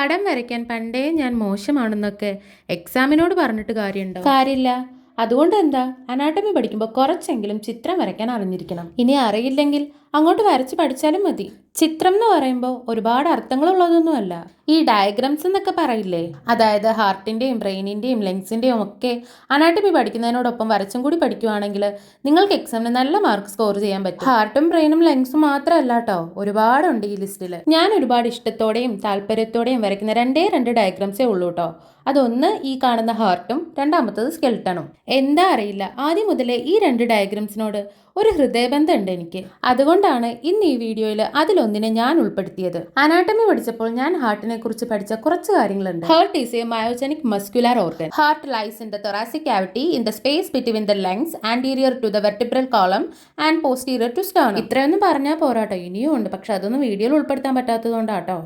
പടം വരയ്ക്കാൻ പണ്ടേ ഞാൻ മോശമാണെന്നൊക്കെ എക്സാമിനോട് പറഞ്ഞിട്ട് കാര്യമുണ്ടോ? കാര്യമില്ല. അതുകൊണ്ട് എന്താ, അനാട്ടമി പഠിക്കുമ്പോൾ കുറച്ചെങ്കിലും ചിത്രം വരയ്ക്കാൻ അറിഞ്ഞിരിക്കണം. ഇനി അറിയില്ലെങ്കിൽ അങ്ങോട്ട് വരച്ച് പഠിച്ചാലും മതി. ചിത്രം എന്ന് പറയുമ്പോൾ ഒരുപാട് അർത്ഥങ്ങളുള്ളതൊന്നുമല്ല. ഈ ഡയഗ്രാംസ് എന്നൊക്കെ പറയില്ലേ, അതായത് ഹാർട്ടിന്റെയും ബ്രെയിനിന്റെയും ലങ്സിന്റെയും ഒക്കെ അനാട്ടമി പഠിക്കുന്നതിനോടൊപ്പം വരച്ചും കൂടി പഠിക്കുവാണെങ്കിൽ നിങ്ങൾക്ക് എക്സാമിന് നല്ല മാർക്ക് സ്കോർ ചെയ്യാൻ പറ്റും. ഹാർട്ടും ബ്രെയിനും ലങ്സും മാത്രമല്ല കേട്ടോ, ഒരുപാടുണ്ട് ഈ ലിസ്റ്റിൽ. ഞാൻ ഒരുപാട് ഇഷ്ടത്തോടെയും താല്പര്യത്തോടെയും വരയ്ക്കുന്ന രണ്ട് ഡയഗ്രാംസേ ഉള്ളൂ കേട്ടോ. അതൊന്ന് ഈ കാണുന്ന ഹാർട്ടും രണ്ടാമത്തത് സ്കെൽട്ടണും. എന്താ അറിയില്ല, ആദ്യം മുതലേ ഈ രണ്ട് ഡയഗ്രാംസിനോട് ഒരു ഹൃദയബന്ധം ഉണ്ട് എനിക്ക്. അതുകൊണ്ടാണ് ഇന്ന് ഈ വീഡിയോയിൽ അതിലൊന്നിനെ ഞാൻ ഉൾപ്പെടുത്തിയത്. അനാട്ടമി പഠിച്ചപ്പോൾ ഞാൻ ഹാർട്ടിനെ കുറിച്ച് പഠിച്ച കുറച്ച് കാര്യങ്ങളുണ്ട്. Heart is a myogenic muscular organ. Heart lies in the thoracic cavity in the space between the lungs, anterior to the vertebral column and posterior to sternum. ഇത്രയൊന്നും പറഞ്ഞാൽ പോരാട്ടോ, ഇനിയും ഉണ്ട്. പക്ഷെ അതൊന്നും വീഡിയോയിൽ ഉൾപ്പെടുത്താൻ പറ്റാത്തതുകൊണ്ടാട്ടോ.